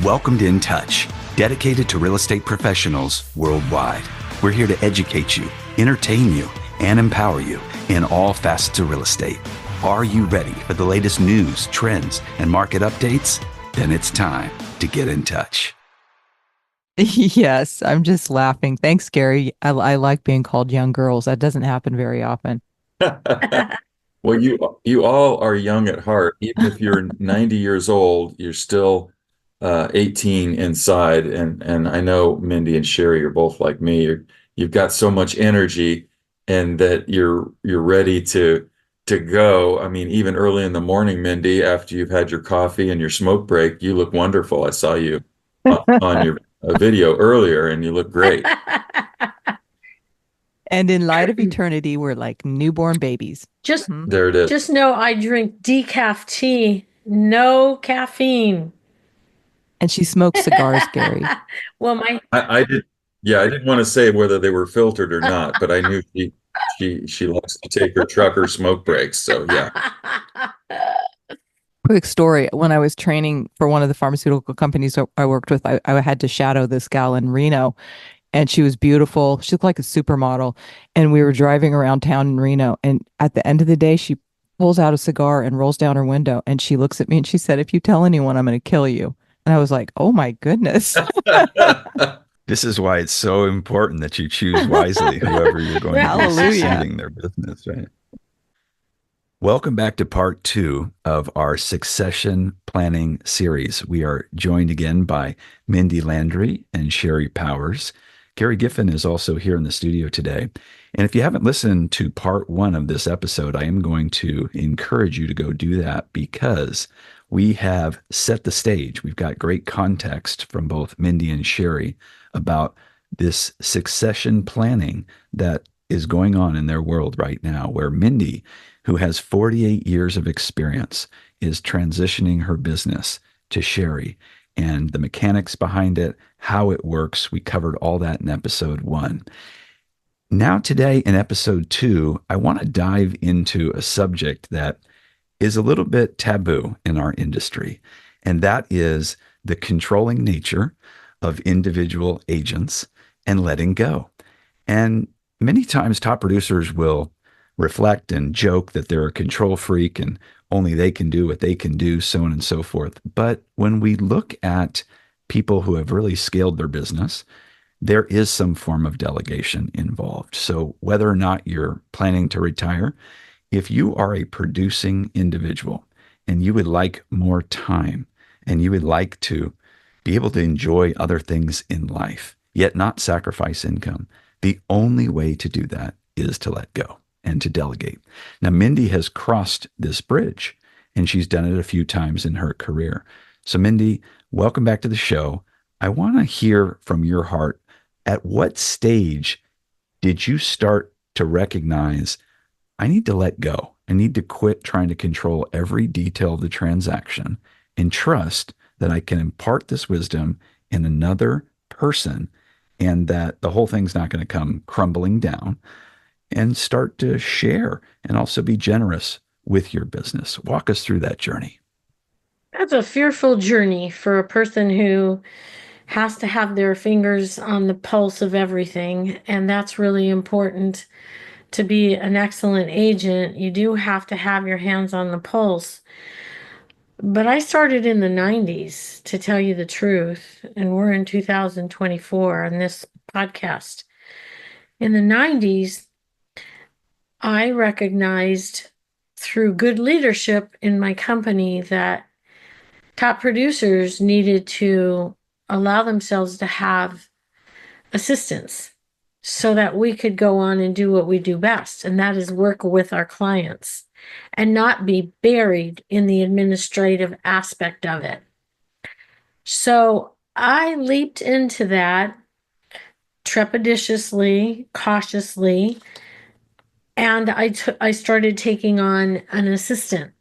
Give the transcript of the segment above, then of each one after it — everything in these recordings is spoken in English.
Welcome to InTouch, dedicated to real estate professionals worldwide. We're here to educate you, entertain you, and empower you in all facets of real estate. Are you ready for the latest news, trends, and market updates? Then it's time to get in touch. Yes, I'm just laughing. Thanks, Gary. I like being called young girls. That doesn't happen very often. Well, you all are young at heart. Even if you're 90 years old, you're still 18 inside. And I know Mindy and Sherry are both like me. You've got so much energy, and that you're ready to go. I mean, even early in the morning, Mindy, after you've had your coffee and your smoke break, you look wonderful. I saw you on your video earlier, and you look great. And in light of eternity, we're like newborn babies. Just Mhm. There it is. just know I drink decaf tea, no caffeine. And she smokes cigars, Gary. Well, my I did. Yeah, I didn't want to say whether they were filtered or not, but I knew she likes to take her trucker smoke breaks. So yeah. Quick story. When I was training for one of the pharmaceutical companies I worked with, I had to shadow this gal in Reno, and she was beautiful. She looked like a supermodel. And we were driving around town in Reno. And at the end of the day, she pulls out a cigar and rolls down her window. And she looks at me and she said, "If you tell anyone, I'm going to kill you." And I was like, oh my goodness. This is why it's so important that you choose wisely whoever you're going to be Hallelujah. succeeding their business, right? Welcome back to part 2 of our succession planning series. We are joined again by Mindi Landry and Sherry Powers. Gary Giffen is also here in the studio today. And if you haven't listened to part 1 of this episode, I am going to encourage you to go do that, because we have set the stage. We've got great context from both Mindi and Sherry about this succession planning that is going on in their world right now, where Mindi, who has 48 years of experience, is transitioning her business to Sherry, and the mechanics behind it, how it works. We covered all that in episode 1. Now today in episode 2, I want to dive into a subject that is a little bit taboo in our industry, and that is the controlling nature of individual agents and letting go. And many times top producers will reflect and joke that they're a control freak and only they can do what they can do, so on and so forth. But when we look at people who have really scaled their business, there is some form of delegation involved. So whether or not you're planning to retire, if you are a producing individual and you would like more time and you would like to be able to enjoy other things in life, yet not sacrifice income, the only way to do that is to let go and to delegate. Now, Mindi has crossed this bridge, and she's done it a few times in her career. So Mindi, welcome back to the show. I want to hear from your heart, at what stage did you start to recognize, I need to let go. I need to quit trying to control every detail of the transaction and trust that I can impart this wisdom in another person, and that the whole thing's not going to come crumbling down, and start to share and also be generous with your business. Walk us through that journey. That's a fearful journey for a person who has to have their fingers on the pulse of everything, and that's really important. To be an excellent agent, you do have to have your hands on the pulse. But I started in the 90s, to tell you the truth, and we're in 2024 on this podcast. In the 90s, I recognized through good leadership in my company that top producers needed to allow themselves to have assistance so that we could go on and do what we do best, and that is work with our clients and not be buried in the administrative aspect of it. So I leaped into that trepidatiously, cautiously, and I started taking on an assistant.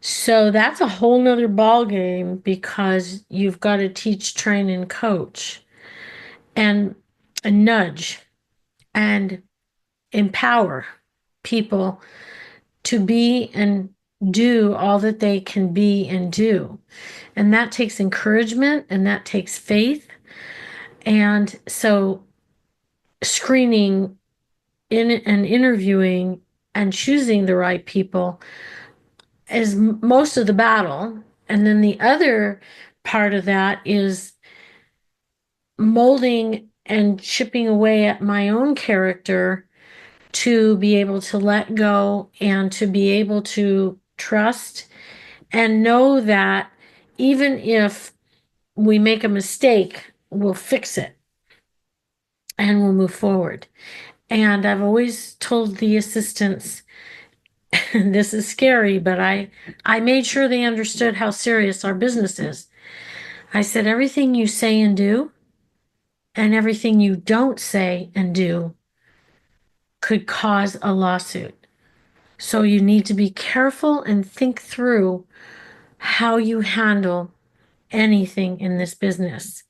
So that's a whole nother ball game, because you've got to teach, train, and coach and nudge and empower people to be and do all that they can be and do. And that takes encouragement and that takes faith. And so screening in and interviewing and choosing the right people is most of the battle. And then the other part of that is molding and chipping away at my own character to be able to let go and to be able to trust and know that even if we make a mistake, we'll fix it and we'll move forward. And I've always told the assistants, and this is scary, but I made sure they understood how serious our business is. I said, everything you say and do, and everything you don't say and do could cause a lawsuit. So you need to be careful and think through how you handle anything in this business.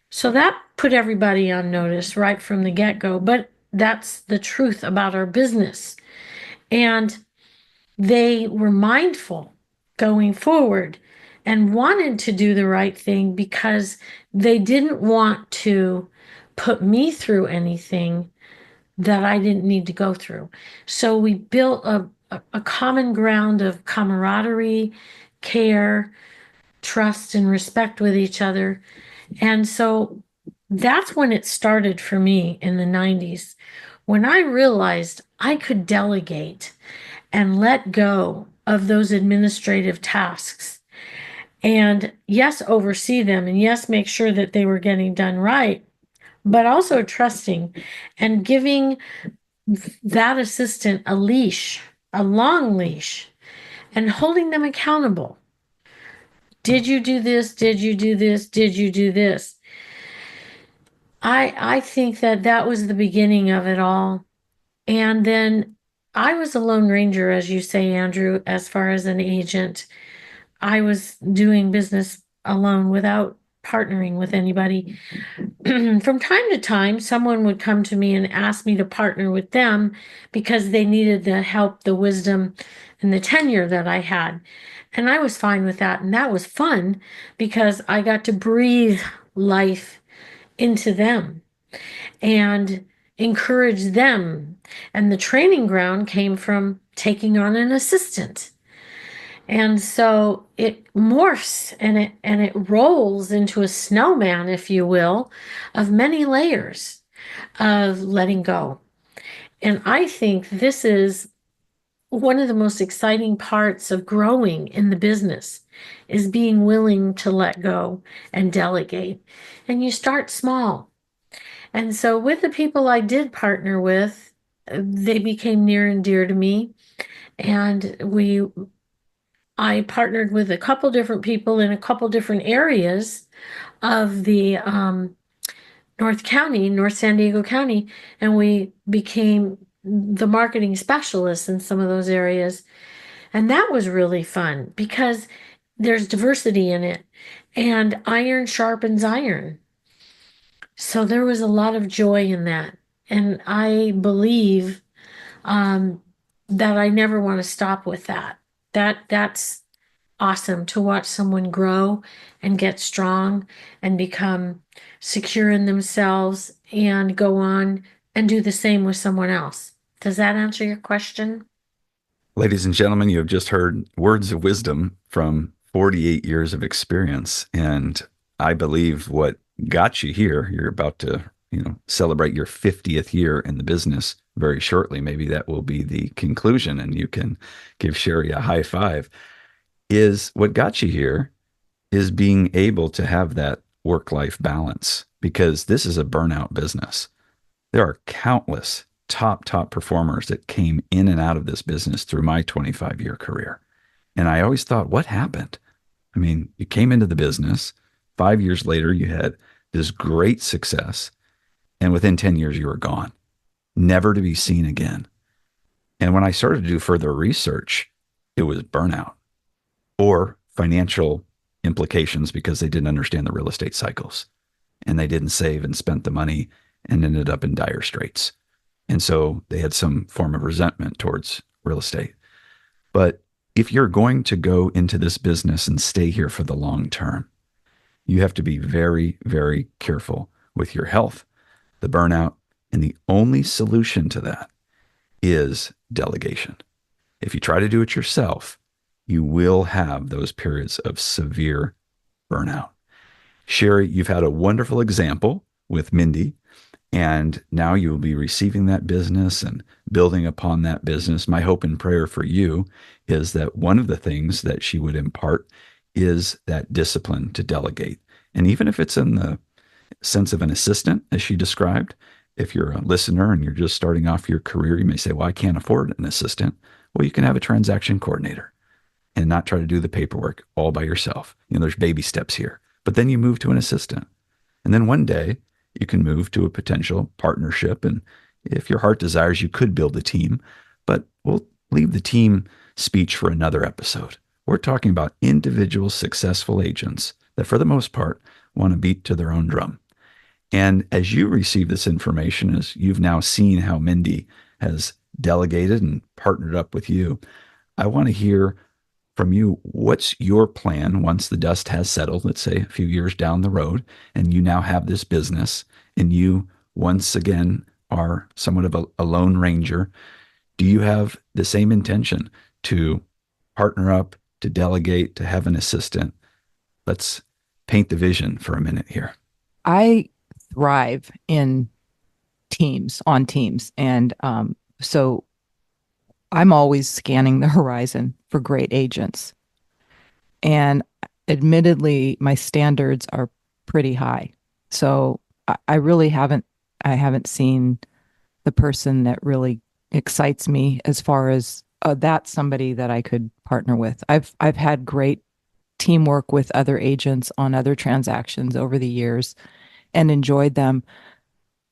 So that put everybody on notice right from the get-go, but that's the truth about our business. And they were mindful going forward and wanted to do the right thing because they didn't want to put me through anything that I didn't need to go through. So we built a common ground of camaraderie, care, trust, and respect with each other. And so that's when it started for me in the 90s, when I realized I could delegate and let go of those administrative tasks. And yes, oversee them, and yes, make sure that they were getting done right, but also trusting and giving that assistant a leash, a long leash, and holding them accountable. Did you do this? Did you do this? Did you do this? I think that was the beginning of it all. And then I was a lone ranger, as you say, Andrew, as far as an agent. I was doing business alone without partnering with anybody. From time to time, someone would come to me and ask me to partner with them because they needed the help, the wisdom, and the tenure that I had. And I was fine with that. And that was fun because I got to breathe life into them and encourage them. And the training ground came from taking on an assistant. And so it morphs and it rolls into a snowman, if you will, of many layers of letting go. And I think this is one of the most exciting parts of growing in the business is being willing to let go and delegate. And you start small. And so with the people I did partner with, they became near and dear to me. And I partnered with a couple different people in a couple different areas of the North San Diego County, and we became the marketing specialists in some of those areas. And that was really fun because there's diversity in it, and iron sharpens iron. So there was a lot of joy in that. And I believe that I never want to stop with that. That's awesome to watch someone grow and get strong and become secure in themselves and go on and do the same with someone else. Does that answer your question? Ladies and gentlemen, you have just heard words of wisdom from 48 years of experience. And I believe what got you here, you're about to, celebrate your 50th year in the business very shortly. Maybe that will be the conclusion and you can give Sherry a high five. Is what got you here is being able to have that work-life balance, because this is a burnout business. There are countless top performers that came in and out of this business through my 25-year career. And I always thought, what happened? I mean, you came into the business, 5 years later, you had this great success, and within 10 years, you were gone, never to be seen again. And when I started to do further research, it was burnout or financial implications because they didn't understand the real estate cycles and they didn't save and spent the money and ended up in dire straits. And so they had some form of resentment towards real estate. But if you're going to go into this business and stay here for the long term, you have to be very, very careful with your health, the burnout, and the only solution to that is delegation. If you try to do it yourself, you will have those periods of severe burnout. Sherry, you've had a wonderful example with Mindi, and now you will be receiving that business and building upon that business. My hope and prayer for you is that one of the things that she would impart is that discipline to delegate. And even if it's in the sense of an assistant, as she described, if you're a listener and you're just starting off your career, you may say, well, I can't afford an assistant. Well, you can have a transaction coordinator and not try to do the paperwork all by yourself. There's baby steps here. But then you move to an assistant. And then one day you can move to a potential partnership. And if your heart desires, you could build a team. But we'll leave the team speech for another episode. We're talking about individual successful agents that, for the most part, want to beat to their own drum. And as you receive this information, as you've now seen how Mindi has delegated and partnered up with you, I want to hear from you. What's your plan once the dust has settled, let's say a few years down the road, and you now have this business and you once again are somewhat of a lone ranger? Do you have the same intention to partner up, to delegate, to have an assistant? Let's paint the vision for a minute here. I thrive in on teams. And so I'm always scanning the horizon for great agents. And admittedly, my standards are pretty high. So I really haven't seen the person that really excites me as far as that's somebody that I could partner with. I've had great teamwork with other agents on other transactions over the years and enjoyed them.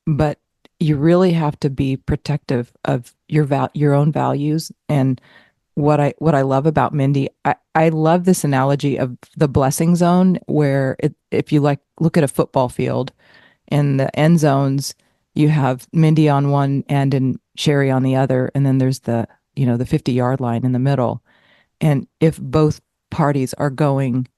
But you really have to be protective of your own values. And what I love about Mindi, I love this analogy of the blessing zone, where if you look at a football field, in the end zones, you have Mindi on one end and Sherry on the other, and then there's the 50-yard line in the middle. And if both parties are going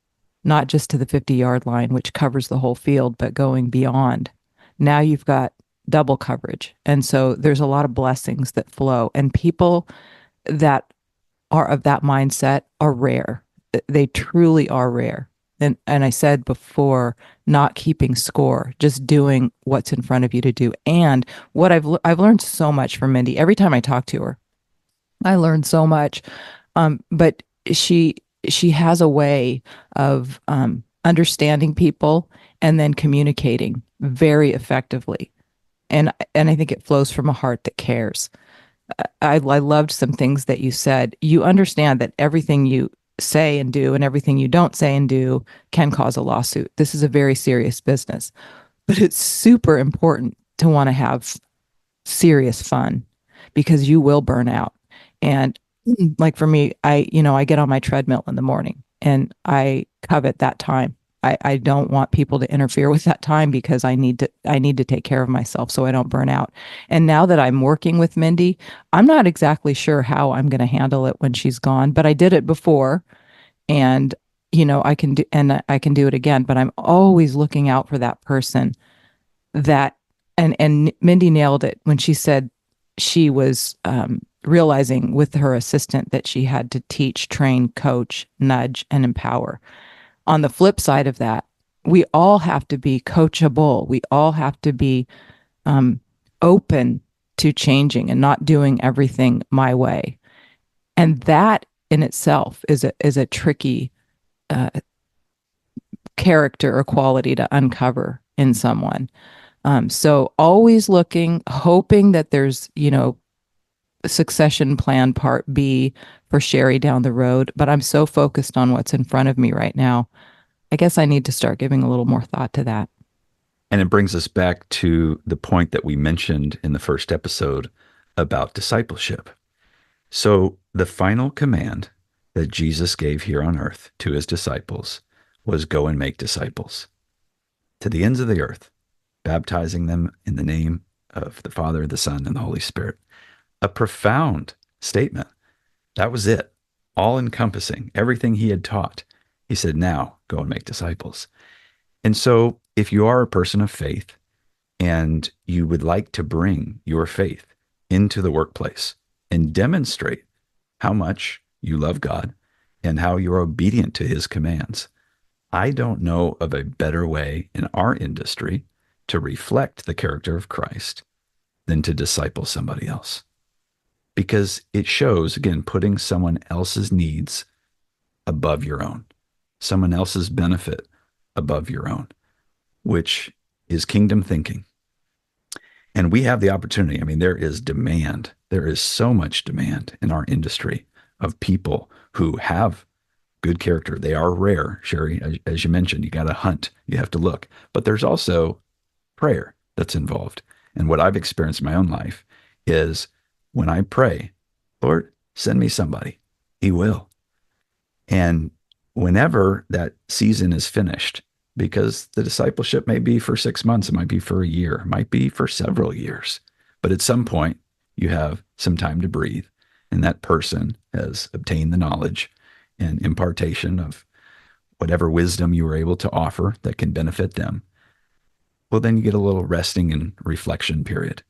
not just to the 50-yard line, which covers the whole field, but going beyond, now you've got double coverage. And so there's a lot of blessings that flow, and people that are of that mindset are rare. They truly are rare. And I said before, not keeping score, just doing what's in front of you to do. And what I've learned so much from Mindi. Every time I talk to her, I learn so much. But she has a way of understanding people and then communicating very effectively. And I think it flows from a heart that cares. I loved some things that you said. You understand that everything you say and do and everything you don't say and do can cause a lawsuit. This is a very serious business, but it's super important to want to have serious fun, because you will burn out. And like for me, I get on my treadmill in the morning and I covet that time. I don't want people to interfere with that time, because I need to take care of myself so I don't burn out. And now that I'm working with Mindi, I'm not exactly sure how I'm going to handle it when she's gone, but I did it before, and I can do it again. But I'm always looking out for that person that, and Mindi nailed it when she said she was realizing with her assistant that she had to teach, train, coach, nudge, and empower. On the flip side of that, we all have to be coachable. We all have to be open to changing and not doing everything my way. And that in itself is a tricky character or quality to uncover in someone. So always looking, hoping that there's, succession plan part B for Sherry down the road. But I'm so focused on what's in front of me right now. I guess I need to start giving a little more thought to that. And it brings us back to the point that we mentioned in the first episode about discipleship. So the final command that Jesus gave here on earth to his disciples was go and make disciples to the ends of the earth, baptizing them in the name of the Father, the Son, and the Holy Spirit. A profound statement. That was it. all encompassing, everything he had taught. He said, now go and make disciples. And so if you are a person of faith and you would like to bring your faith into the workplace and demonstrate how much you love God and how you're obedient to his commands, I don't know of a better way in our industry to reflect the character of Christ than to disciple somebody else. Because it shows, again, putting someone else's needs above your own, someone else's benefit above your own, which is kingdom thinking. And we have the opportunity. I mean, there is demand. There is so much demand in our industry of people who have good character. They are rare, Sherry, as you mentioned. You got to hunt, you have to look. But there's also prayer that's involved. And what I've experienced in my own life is when I pray, Lord, send me somebody, he will. And whenever that season is finished, because the discipleship may be for 6 months, it might be for a year, it might be for several years. But at some point, you have some time to breathe, and that person has obtained the knowledge and impartation of whatever wisdom you were able to offer that can benefit them. Well, then you get a little resting and reflection period,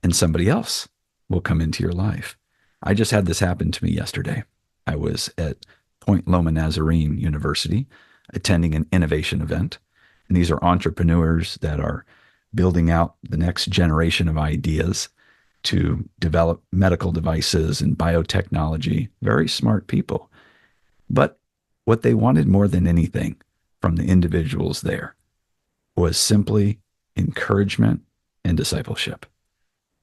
and somebody else will come into your life. I just had this happen to me yesterday. I was at Point Loma Nazarene University attending an innovation event. And these are entrepreneurs that are building out the next generation of ideas to develop medical devices and biotechnology. Very smart people. But what they wanted more than anything from the individuals there was simply encouragement and discipleship.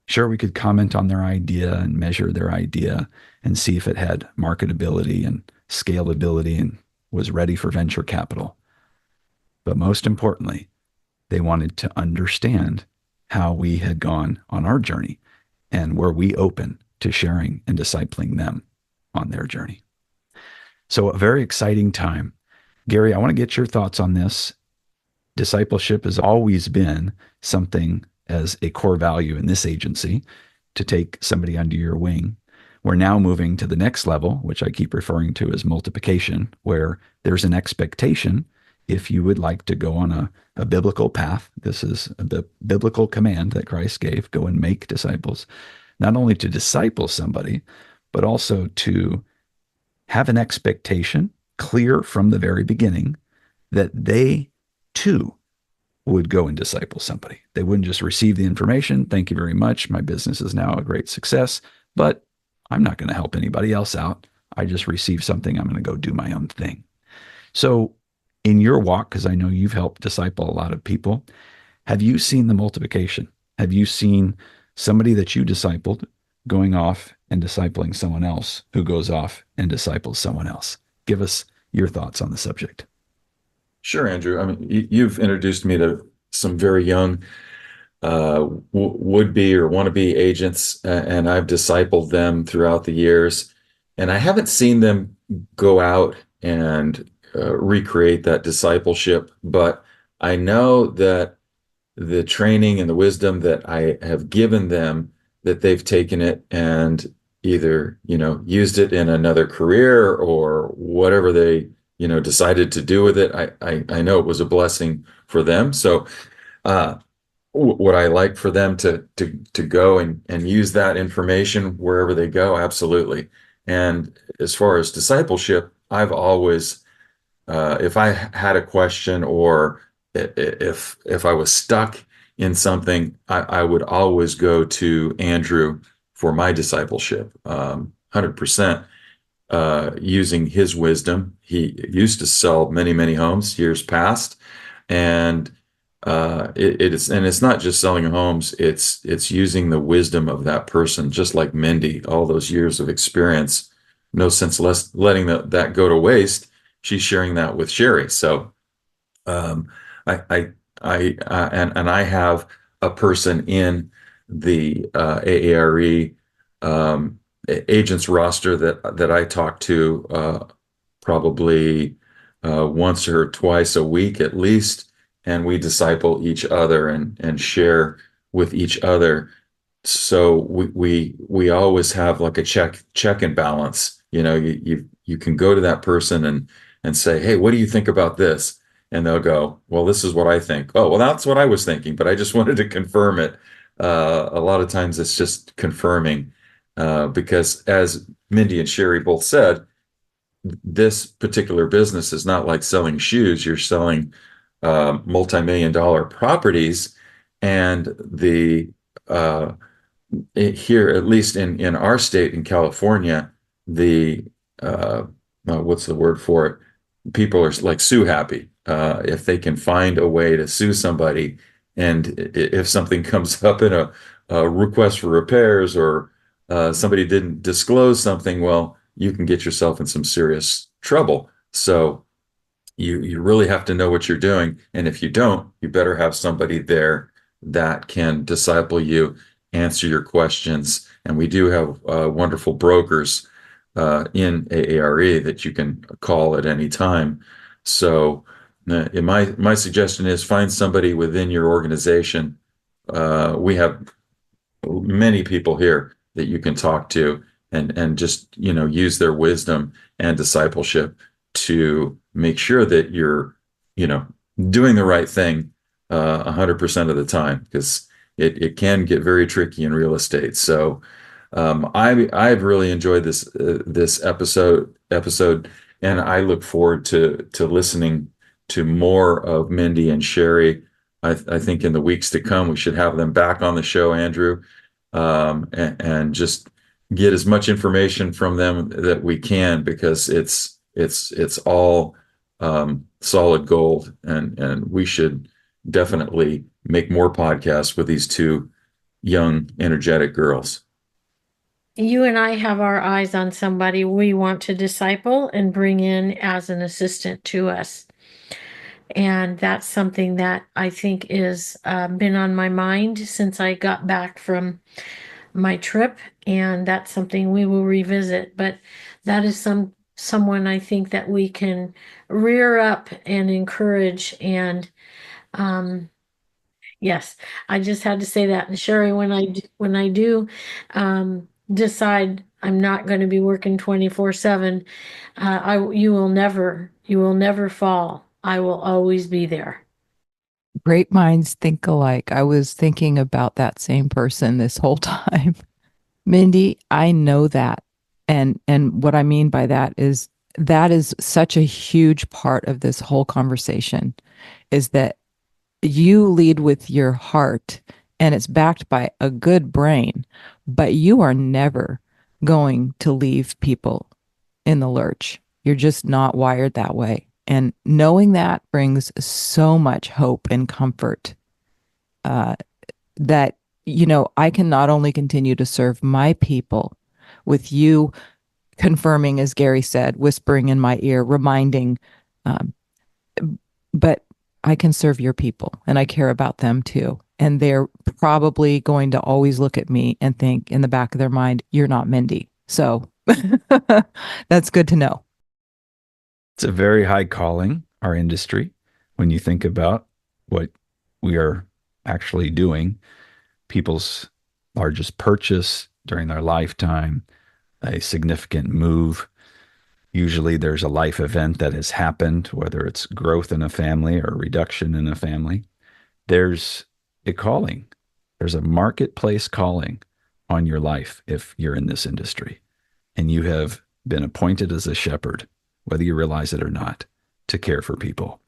Sure, we could comment on their idea and measure their idea and see if it had marketability and scalability and was ready for venture capital. But most importantly, they wanted to understand how we had gone on our journey and were we open to sharing and discipling them on their journey. So a very exciting time. Gary, I want to get your thoughts on this. Discipleship has always been something as a core value in this agency to take somebody under your wing. We're now moving to the next level, which I keep referring to as multiplication, where there's an expectation if you would like to go on a biblical path. This is the biblical command that Christ gave, go and make disciples, not only to disciple somebody, but also to have an expectation clear from the very beginning that they too would go and disciple somebody. They wouldn't just receive the information. Thank you very much. My business is now a great success, but I'm not going to help anybody else out. I just received something. I'm going to go do my own thing. So in your walk, because I know you've helped disciple a lot of people, have you seen the multiplication? Have you seen somebody that you discipled going off and discipling someone else who goes off and disciples someone else? Give us your thoughts on the subject. Sure, Andrew. I mean, you've introduced me to some very young would-be or want-to-be agents, and I've discipled them throughout the years. And I haven't seen them go out and recreate that discipleship, but I know that the training and the wisdom that I have given them, that they've taken it and either, used it in another career or whatever they, decided to do with it. I know it was a blessing for them. So, would I like for them to go and use that information wherever they go? Absolutely. And as far as discipleship, I've always, if I had a question or if I was stuck in something, I would always go to Andrew for my discipleship, 100%, using his wisdom. He used to sell many, many homes years past, and it's not just selling homes. It's using the wisdom of that person, just like Mindi, all those years of experience. No sense letting that go to waste. She's sharing that with Sherry. So, I have a person in the AARE agents roster that I talk to probably once or twice a week at least, and we disciple each other and share with each other. So we always have like a check and balance. you can go to that person and say, hey, what do you think about this? And they'll go, well, this is what I think. Oh, well, that's what I was thinking, but I just wanted to confirm it. A lot of times it's just confirming, because as Mindy and Sherry both said, this particular business is not like selling shoes. You're selling multi-million dollar properties, and the here, at least in our state in California, the what's the word for it? People are like sue happy. If they can find a way to sue somebody, and if something comes up in a request for repairs, or somebody didn't disclose something, well, you can get yourself in some serious trouble. So you really have to know what you're doing. And if you don't, you better have somebody there that can disciple you, answer your questions. And we do have wonderful brokers in AARE that you can call at any time. So my suggestion is find somebody within your organization. We have many people here that you can talk to, and just use their wisdom and discipleship to make sure that you're you know doing the right thing 100% of the time, because it can get very tricky in real estate. So I've really enjoyed this episode, and I look forward to listening to more of Mindy and Sherry. I think in the weeks to come we should have them back on the show, Andrew, and just get as much information from them that we can, because it's all solid gold, and we should definitely make more podcasts with these two young, energetic girls. You and I have our eyes on somebody we want to disciple and bring in as an assistant to us. And that's something that I think is been on my mind since I got back from my trip, and that's something we will revisit. But that is someone I think that we can rear up and encourage. And yes, I just had to say that. And Sherry, when I do decide I'm not going to be working 24/7, you will never fall. I will always be there. Great minds think alike. I was thinking about that same person this whole time. Mindy, I know that. And what I mean by that is such a huge part of this whole conversation, is that you lead with your heart and it's backed by a good brain, but you are never going to leave people in the lurch. You're just not wired that way. And knowing that brings so much hope and comfort, that, I can not only continue to serve my people with you confirming, as Gary said, whispering in my ear, reminding, but I can serve your people, and I care about them too. And they're probably going to always look at me and think in the back of their mind, you're not Mindy. So that's good to know. It's a very high calling, our industry, when you think about what we are actually doing. People's largest purchase during their lifetime, a significant move. Usually there's a life event that has happened, whether it's growth in a family or reduction in a family. There's a calling. There's a marketplace calling on your life if you're in this industry. And you have been appointed as a shepherd, whether you realize it or not, to care for people.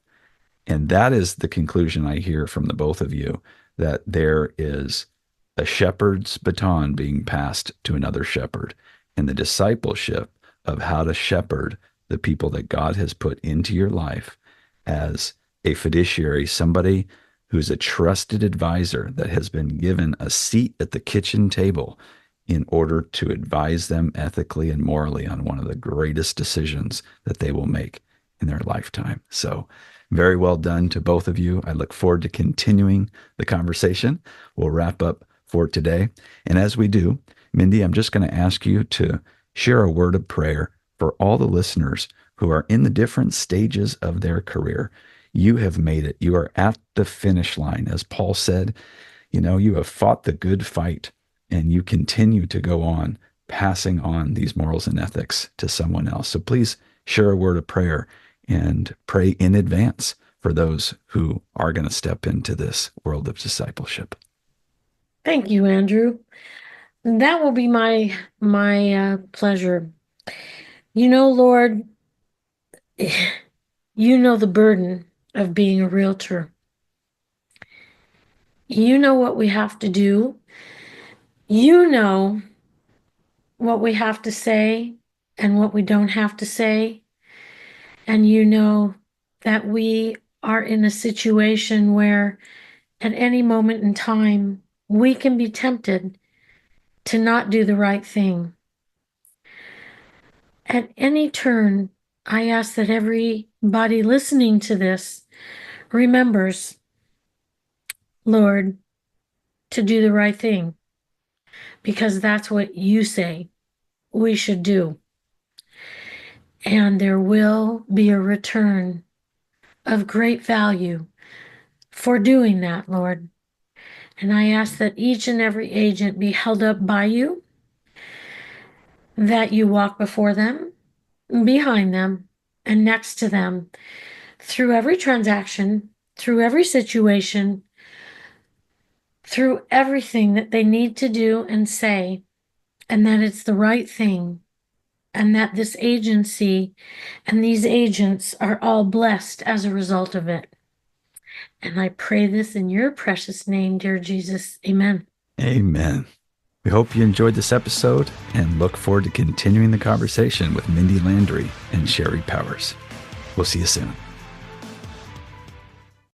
And that is the conclusion I hear from the both of you, that there is a shepherd's baton being passed to another shepherd, and the discipleship of how to shepherd the people that God has put into your life as a fiduciary, somebody who's a trusted advisor that has been given a seat at the kitchen table in order to advise them ethically and morally on one of the greatest decisions that they will make in their lifetime. So very well done to both of you. I look forward to continuing the conversation. We'll wrap up for today. And as we do, Mindy, I'm just going to ask you to share a word of prayer for all the listeners who are in the different stages of their career. You have made it. You are at the finish line. As Paul said, you have fought the good fight, and you continue to go on passing on these morals and ethics to someone else. So please share a word of prayer and pray in advance for those who are going to step into this world of discipleship. Thank you, Andrew. That will be my pleasure. You know, Lord, you know the burden of being a realtor. You know what we have to do. You know what we have to say and what we don't have to say. And you know that we are in a situation where at any moment in time, we can be tempted to not do the right thing. At any turn, I ask that everybody listening to this remembers, Lord, to do the right thing, because that's what you say we should do. And there will be a return of great value for doing that, Lord. And I ask that each and every agent be held up by you, that you walk before them, behind them, and next to them through every transaction, through every situation, through everything that they need to do and say, and that it's the right thing, and that this agency and these agents are all blessed as a result of it. And I pray this in your precious name, dear Jesus. Amen. Amen. We hope you enjoyed this episode and look forward to continuing the conversation with Mindi Landry and Sherry Powers. We'll see you soon.